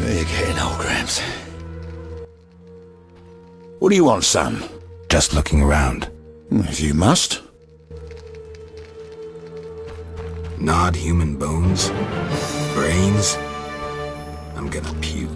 You're getting old, Gramps. What do you want, son? Just looking around. If you must. Gnawed human bones? Brains? I'm gonna puke.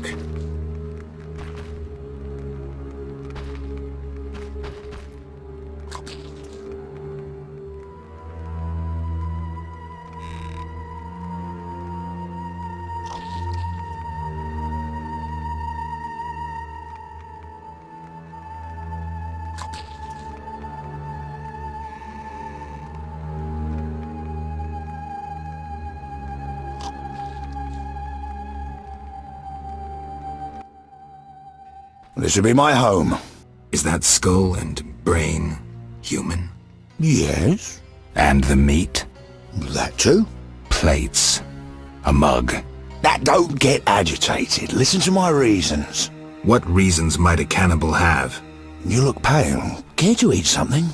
This would be my home. Is that skull and brain human? Yes. And the meat? That too. Plates. A mug. That don't get agitated. Listen to my reasons. What reasons might a cannibal have? You look pale. Care to eat something?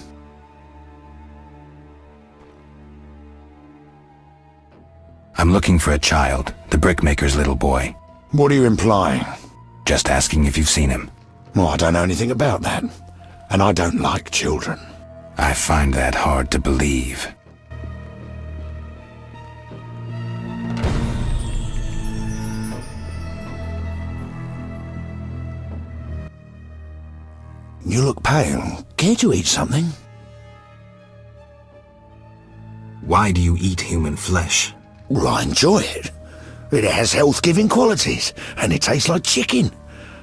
I'm looking for a child, the brickmaker's little boy. What are you implying? Just asking if you've seen him. Well, I don't know anything about that. And I don't like children. I find that hard to believe. You look pale. Care to eat something? Why do you eat human flesh? Well, I enjoy it. It has health-giving qualities, and it tastes like chicken.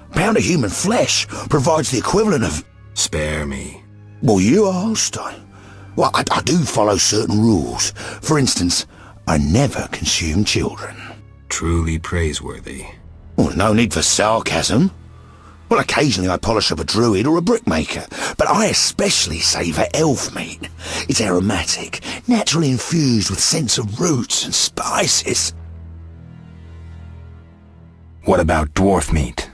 A pound of human flesh provides the equivalent of... Spare me. Well, you asked. I do follow certain rules. For instance, I never consume children. Truly praiseworthy. Well, no need for sarcasm. Well, occasionally I polish up a druid or a brickmaker, but I especially savour elf meat. It's aromatic, naturally infused with scents of roots and spices. What about dwarf meat?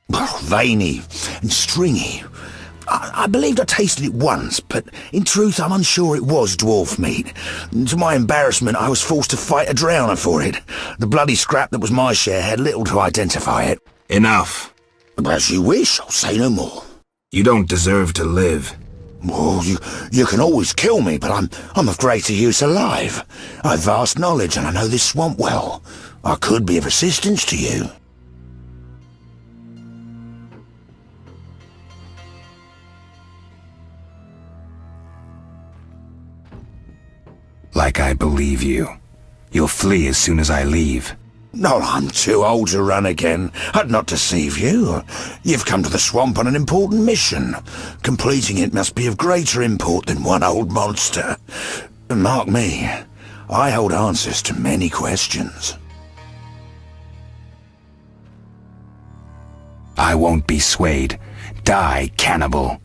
Well, veiny and stringy. I believed I tasted it once, but in truth I'm unsure it was dwarf meat. To my embarrassment, I was forced to fight a drowner for it. The bloody scrap that was my share had little to identify it. Enough. As you wish, I'll say no more. You don't deserve to live. Well, you can always kill me, but I'm of greater use alive. I've vast knowledge and I know this swamp well. I could be of assistance to you. Like I believe you. You'll flee as soon as I leave. No, I'm too old to run again. I'd not deceive you. You've come to the swamp on an important mission. Completing it must be of greater import than one old monster. And mark me, I hold answers to many questions. I won't be swayed. Die, cannibal.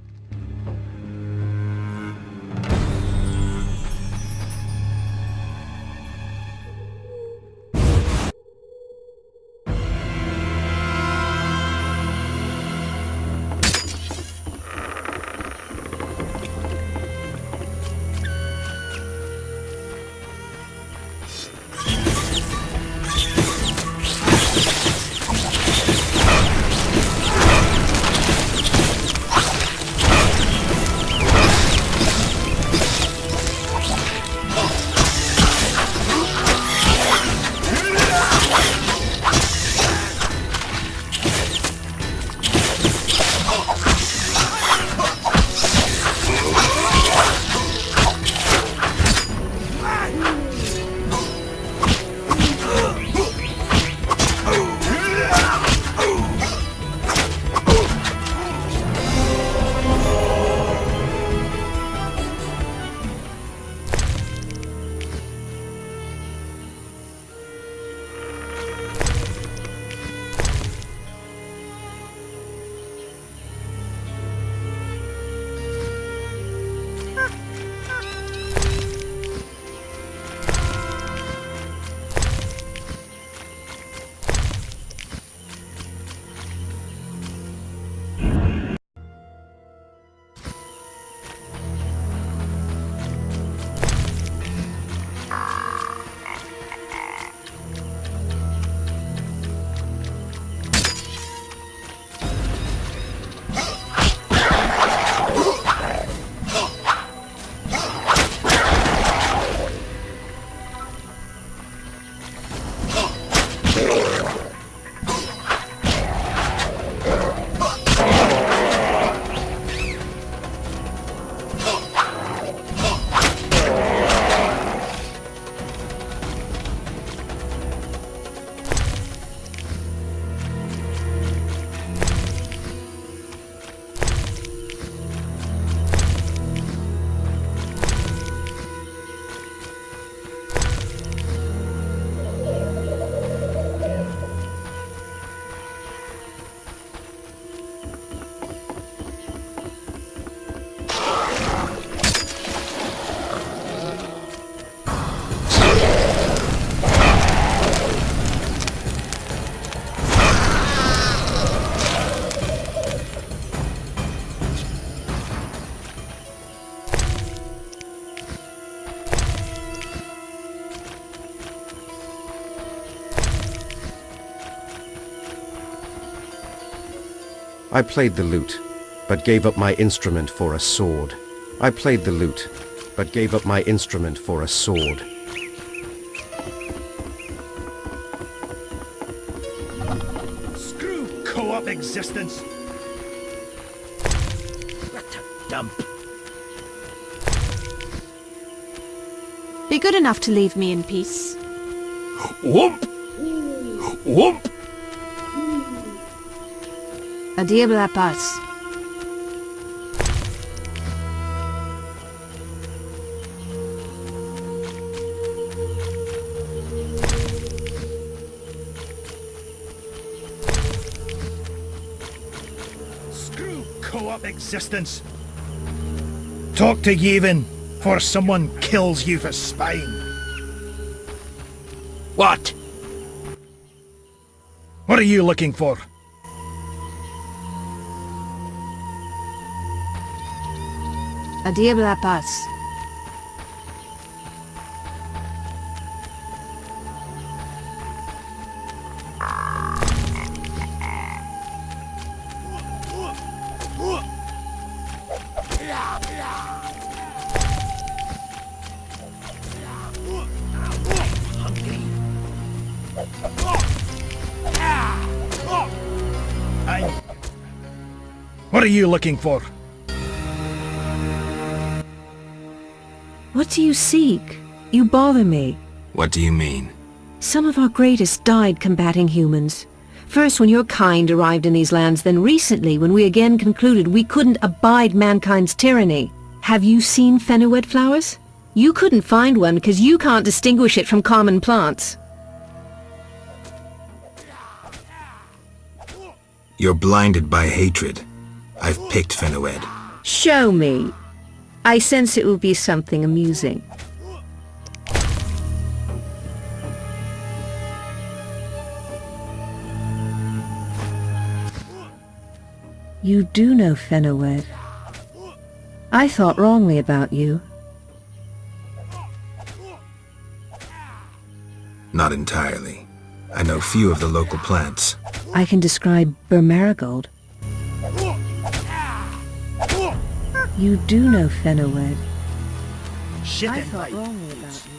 I played the lute, but gave up my instrument for a sword. I played the lute, but gave up my instrument for a sword. Screw co-op existence! What a dump! Be good enough to leave me in peace. Whoop! Whoop! A diable la passe. Screw co-op existence! Talk to Yevon, for someone kills you for spying. What? What are you looking for? A diable la passe. What are you looking for? What do you seek? You bother me. What do you mean? Some of our greatest died combating humans. First when your kind arrived in these lands, then recently when we again concluded we couldn't abide mankind's tyranny. Have you seen fenoued flowers? You couldn't find one because you can't distinguish it from common plants. You're blinded by hatred. I've picked fenoued. Show me. I sense it will be something amusing. You do know fenoued. I thought wrongly about you. Not entirely. I know few of the local plants. I can describe burr-marigold. You do know fenoued. Shit I in thought my wrongly about you.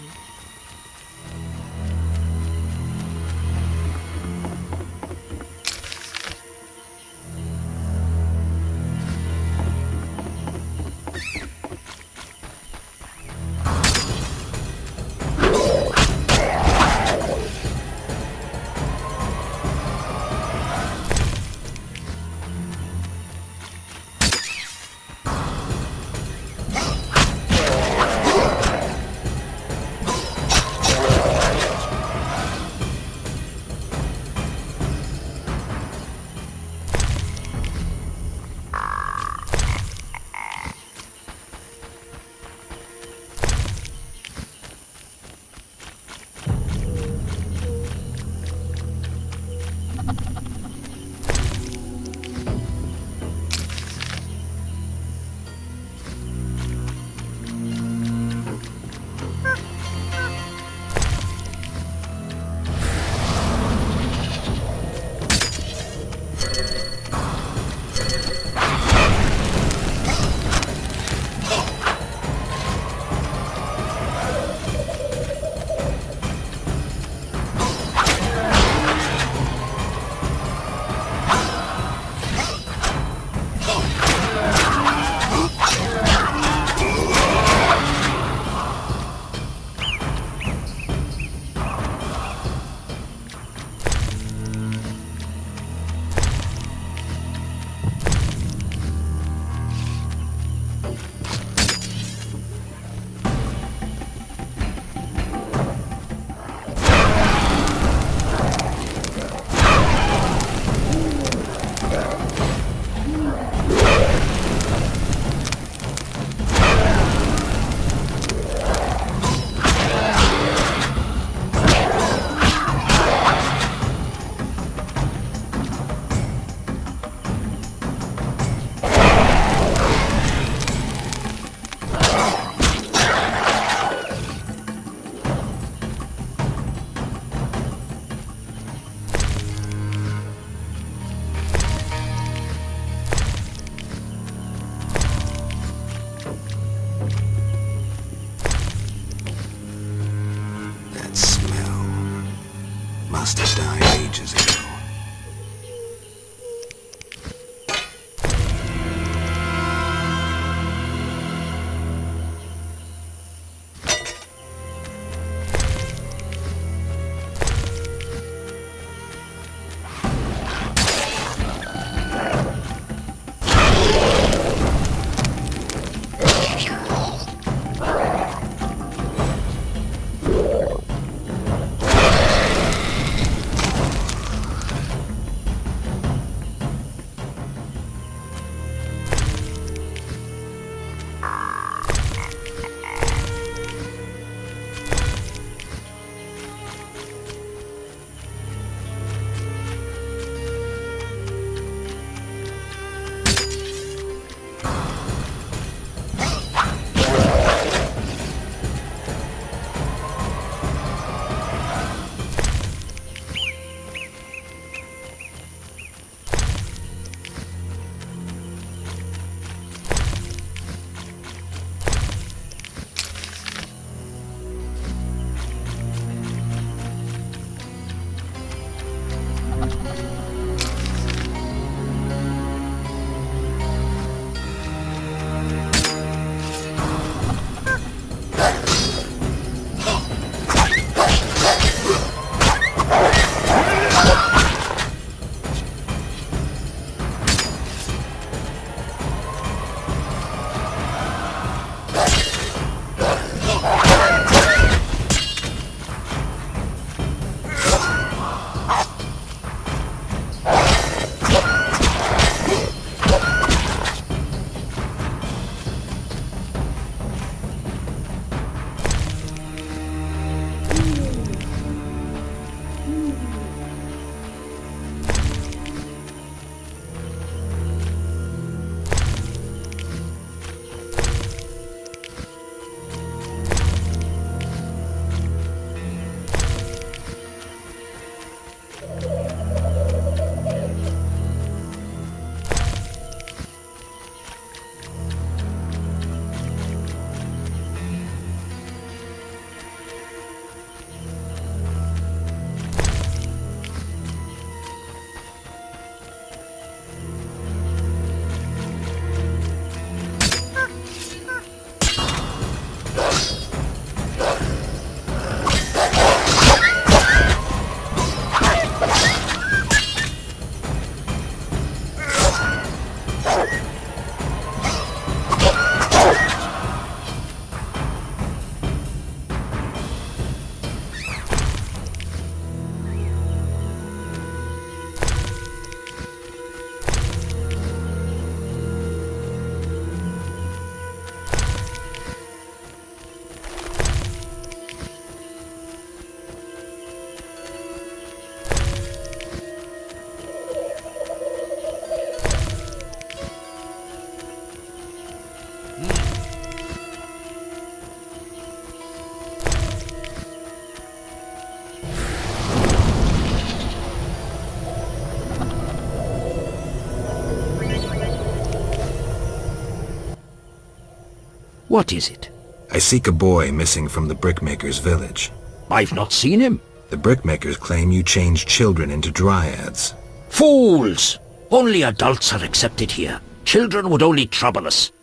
What is it? I seek a boy missing from the brickmaker's village. I've not seen him. The brickmakers claim you changed children into dryads. Fools! Only adults are accepted here. Children would only trouble us.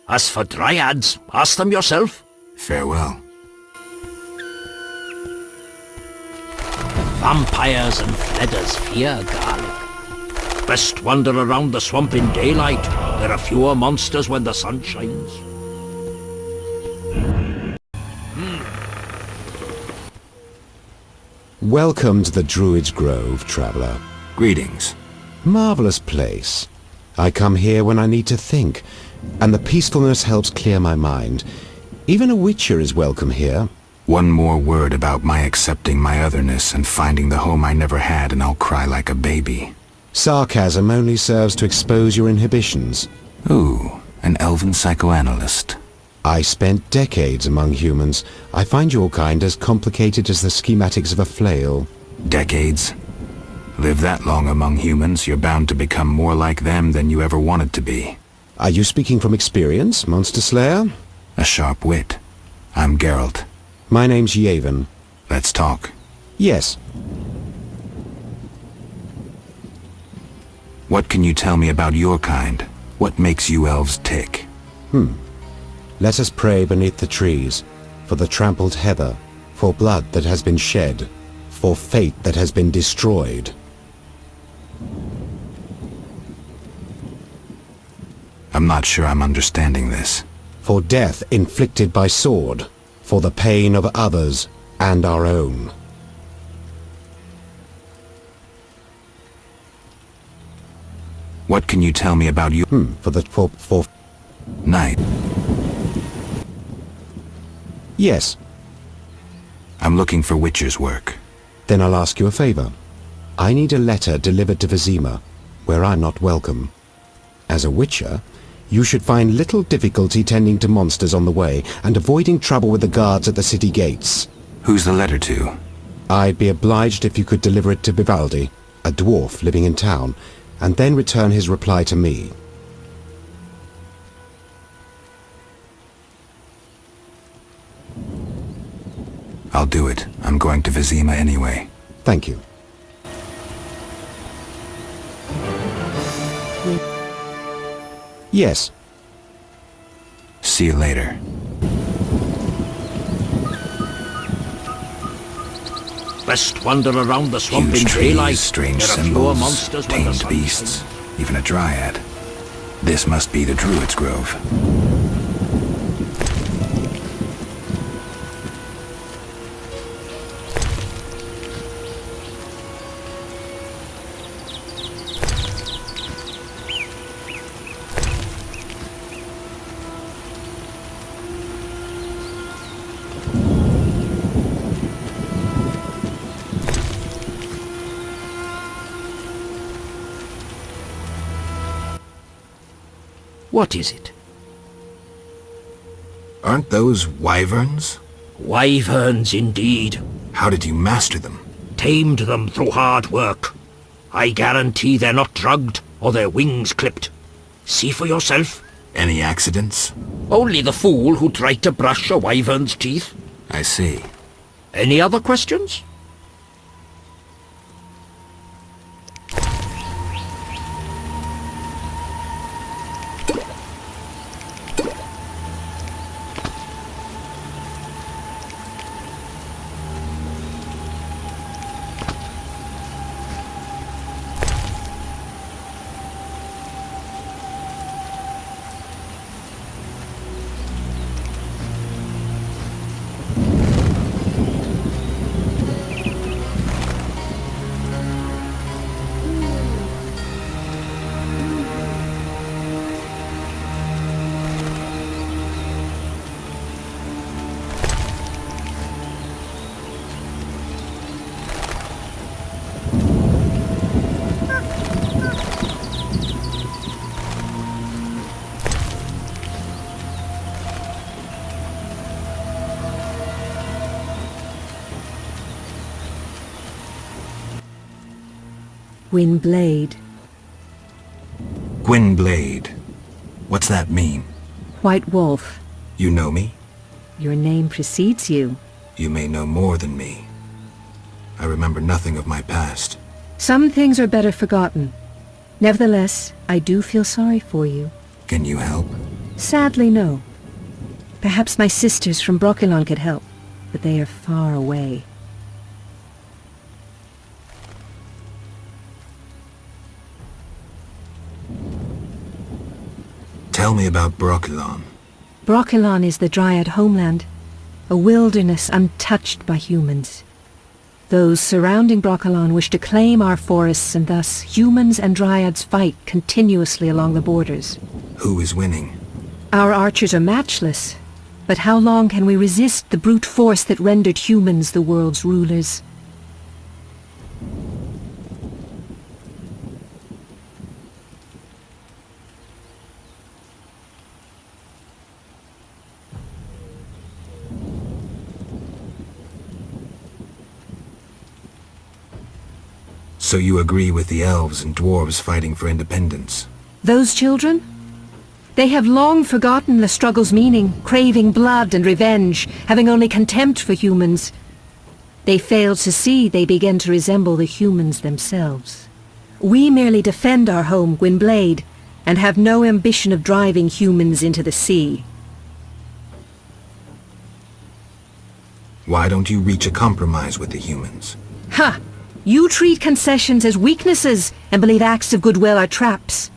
As for dryads, ask them yourself. Farewell. Vampires and fledders fear garlic. Best wander around the swamp in daylight. There are fewer monsters when the sun shines. Welcome to the Druid's Grove, traveler. Greetings. Marvelous place. I come here when I need to think, and the peacefulness helps clear my mind. Even a witcher is welcome here. One more word about my accepting my otherness and finding the home I never had, and I'll cry like a baby. Sarcasm only serves to expose your inhibitions. Ooh, an elven psychoanalyst. I spent decades among humans. I find your kind as complicated as the schematics of a flail. Decades? Live that long among humans, you're bound to become more like them than you ever wanted to be. Are you speaking from experience, Monster Slayer? A sharp wit. I'm Geralt. My name's Yavin. Let's talk. Yes. What can you tell me about your kind? What makes you elves tick? Let us pray beneath the trees, for the trampled heather, for blood that has been shed, for fate that has been destroyed. I'm not sure I'm understanding this. For death inflicted by sword, for the pain of others and our own. What can you tell me about you? For Knight. Yes. I'm looking for witcher's work. Then I'll ask you a favor. I need a letter delivered to Vizima, where I'm not welcome. As a witcher, you should find little difficulty tending to monsters on the way and avoiding trouble with the guards at the city gates. Who's the letter to? I'd be obliged if you could deliver it to Vivaldi, a dwarf living in town, and then return his reply to me. I'll do it. I'm going to Vizima anyway. Thank you. Yes. See you later. Best wander around the swamp Huge in trees, daylight. strange There are fewer symbols, monsters when the tamed sun beasts, shines. even a dryad. This must be the Druid's Grove. What is it? Aren't those wyverns? Wyverns indeed. How did you master them? Tamed them through hard work. I guarantee they're not drugged or their wings clipped. See for yourself. Any accidents? Only the fool who tried to brush a wyvern's teeth. I see. Any other questions? Gwynblade. Gwynblade. What's that mean? White Wolf. You know me? Your name precedes you. You may know more than me. I remember nothing of my past. Some things are better forgotten. Nevertheless, I do feel sorry for you. Can you help? Sadly, no. Perhaps my sisters from Brokilon could help, but they are far away. Tell me about Brokilon. Brokilon is the Dryad homeland, a wilderness untouched by humans. Those surrounding Brokilon wish to claim our forests, and thus humans and Dryads fight continuously along the borders. Who is winning? Our archers are matchless, but how long can we resist the brute force that rendered humans the world's rulers? So you agree with the elves and dwarves fighting for independence? Those children? They have long forgotten the struggle's meaning, craving blood and revenge, having only contempt for humans. They fail to see they begin to resemble the humans themselves. We merely defend our home, Gwynblade, and have no ambition of driving humans into the sea. Why don't you reach a compromise with the humans? Ha! You treat concessions as weaknesses and believe acts of goodwill are traps.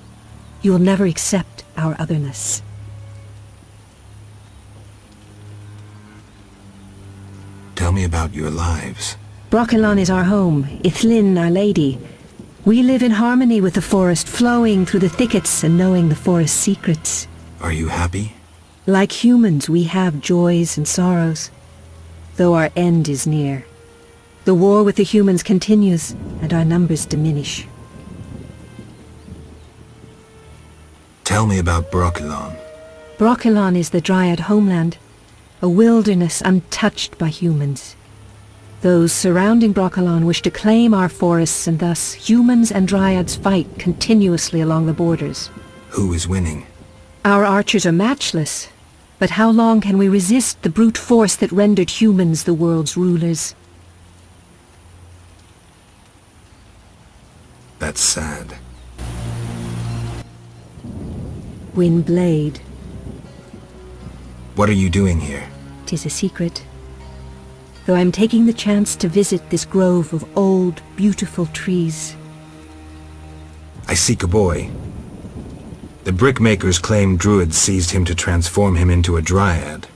You will never accept our otherness. Tell me about your lives. Brokilon is our home, Ithlin our lady. We live in harmony with the forest, flowing through the thickets and knowing the forest's secrets. Are you happy? Like humans, we have joys and sorrows, though our end is near. The war with the humans continues, and our numbers diminish. Tell me about Brokilon. Brokilon is the Dryad homeland, a wilderness untouched by humans. Those surrounding Brokilon wish to claim our forests, and thus humans and Dryads fight continuously along the borders. Who is winning? Our archers are matchless, but how long can we resist the brute force that rendered humans the world's rulers? That's sad. Gwynblade. What are you doing here? 'Tis a secret. Though I'm taking the chance to visit this grove of old, beautiful trees. I seek a boy. The brickmakers claim druids seized him to transform him into a dryad.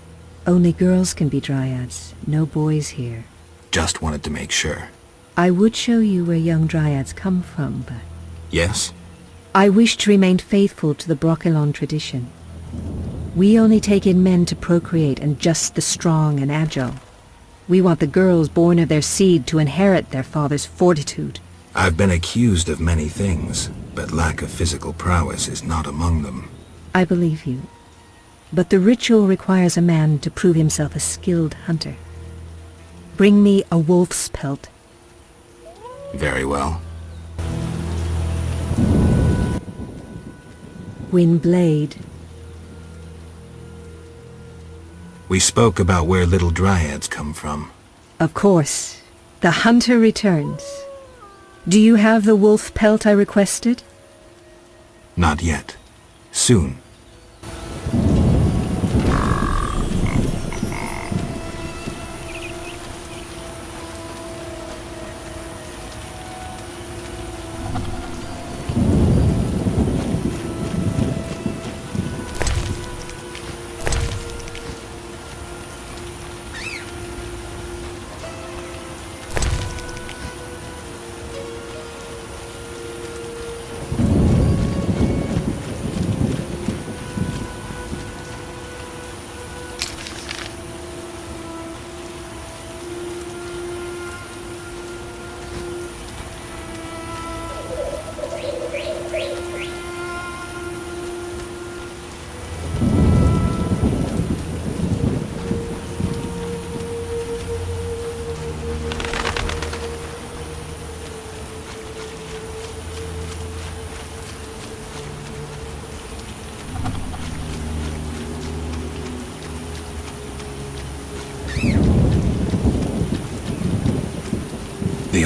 Only girls can be dryads, no boys here. Just wanted to make sure. I would show you where young dryads come from, but Yes? I wish to remain faithful to the Brokilon tradition. We only take in men to procreate, and just the strong and agile. We want the girls born of their seed to inherit their father's fortitude. I've been accused of many things, but lack of physical prowess is not among them. I believe you. But the ritual requires a man to prove himself a skilled hunter. Bring me a wolf's pelt. Very well. Gwynblade. We spoke about where little dryads come from. Of course. The hunter returns. Do you have the wolf pelt I requested? Not yet. Soon.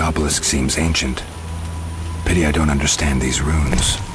obelisk seems ancient. Pity I don't understand these runes.